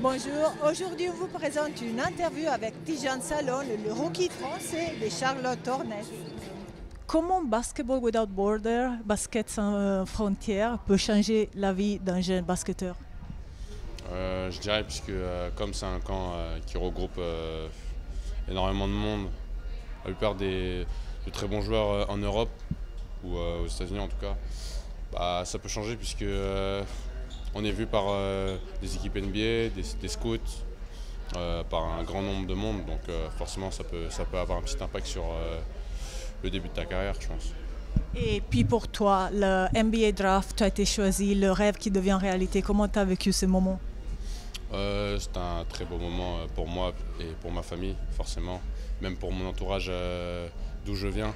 Bonjour, aujourd'hui on vous présente une interview avec Tijan Salon, le rookie français de Charlotte Hornets. Comment Basketball Without Border, basket sans frontières, peut changer la vie d'un jeune basketteur? Je dirais puisque comme c'est un camp qui regroupe énormément de monde, la plupart de très bons joueurs en Europe ou aux États-Unis en tout cas, bah, ça peut changer puisque on est vu par des équipes NBA, des scouts, par un grand nombre de monde, donc forcément ça peut avoir un petit impact sur le début de ta carrière, je pense. Et puis pour toi, le NBA Draft, tu as été choisi, le rêve qui devient réalité. Comment tu as vécu ce moment? C'est un très beau moment pour moi et pour ma famille, forcément. Même pour mon entourage d'où je viens,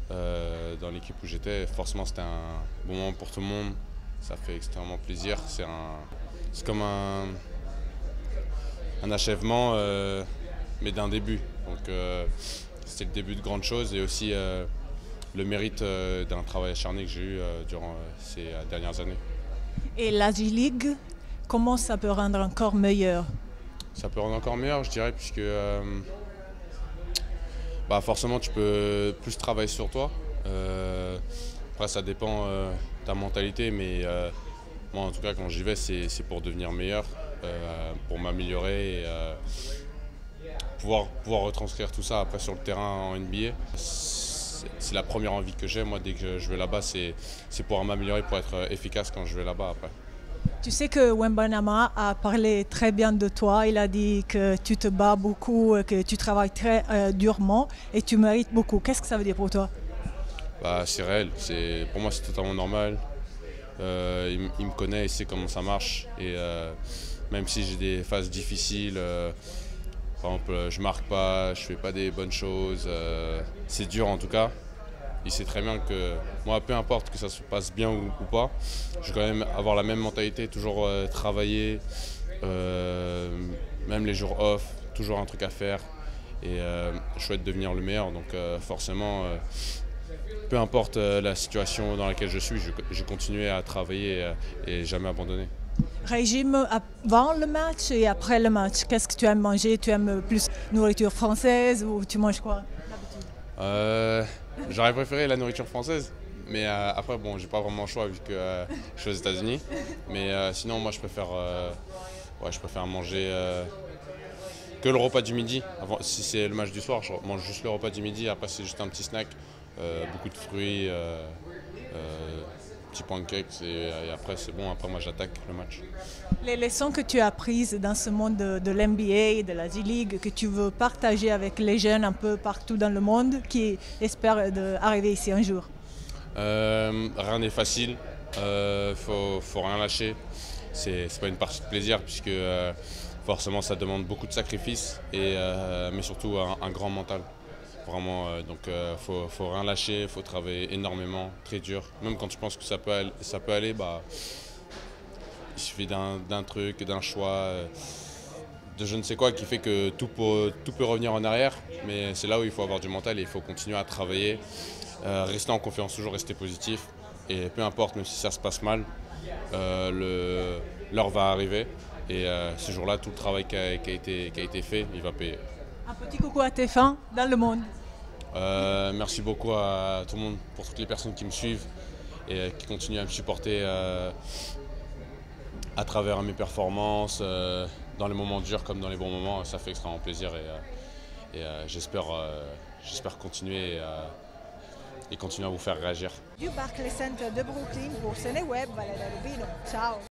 dans l'équipe où j'étais, forcément c'était un bon moment pour tout le monde. Ça fait extrêmement plaisir. C'est comme un achèvement, mais d'un début. Donc c'était le début de grandes choses et aussi le mérite d'un travail acharné que j'ai eu durant ces dernières années. Et la G-League, comment ça peut rendre encore meilleur? Ça peut rendre encore meilleur, je dirais, puisque forcément tu peux plus travailler sur toi. Après ça dépend de ta mentalité, mais moi en tout cas quand j'y vais c'est pour devenir meilleur, pour m'améliorer et pouvoir retranscrire tout ça après sur le terrain en NBA. C'est la première envie que j'ai, moi, dès que je vais là-bas, c'est pouvoir m'améliorer pour être efficace quand je vais là-bas après. Tu sais que Wembanyama a parlé très bien de toi, il a dit que tu te bats beaucoup, que tu travailles très durement et tu mérites beaucoup. Qu'est-ce que ça veut dire pour toi? C'est réel, pour moi c'est totalement normal. Il me connaît, il sait comment ça marche et même si j'ai des phases difficiles, par exemple, je marque pas, je fais pas des bonnes choses, c'est dur en tout cas. Il sait très bien que moi, peu importe que ça se passe bien ou pas, je vais quand même avoir la même mentalité, toujours travailler, même les jours off, toujours un truc à faire. Et je souhaite devenir le meilleur, donc forcément, peu importe la situation dans laquelle je suis, je continuer à travailler et jamais abandonner. Régime avant le match et après le match, qu'est-ce que tu aimes manger? Tu aimes plus nourriture française ou tu manges quoi J'aurais préféré la nourriture française, mais après bon, j'ai pas vraiment le choix vu que je suis aux États-Unis. Mais sinon moi je préfère manger que le repas du midi. Si c'est le match du soir, je mange juste le repas du midi. Après c'est juste un petit snack, beaucoup de fruits. Petit pancakes et après c'est bon, après moi j'attaque le match. Les leçons que tu as apprises dans ce monde de l'NBA, de la G-League, que tu veux partager avec les jeunes un peu partout dans le monde qui espèrent arriver ici un jour? Rien n'est facile, faut rien lâcher. C'est pas une partie de plaisir puisque forcément ça demande beaucoup de sacrifices mais surtout un grand mental. Vraiment, donc faut rien lâcher, faut travailler énormément, très dur. Même quand tu penses que ça peut aller, il suffit d'un truc, d'un choix, de je ne sais quoi qui fait que tout peut revenir en arrière. Mais c'est là où il faut avoir du mental et il faut continuer à travailler, rester en confiance, toujours rester positif. Et peu importe, même si ça se passe mal, l'heure va arriver. Et ce jour-là, tout le travail qui a été fait, il va payer. Un petit coucou à tes fans dans le monde. Merci beaucoup à tout le monde, pour toutes les personnes qui me suivent et qui continuent à me supporter à travers mes performances, dans les moments durs comme dans les bons moments. Ça fait extrêmement plaisir et j'espère continuer et continuer à vous faire réagir. Du Barclays Center de Brooklyn pour CNeWeb, Valérie Albino. Ciao.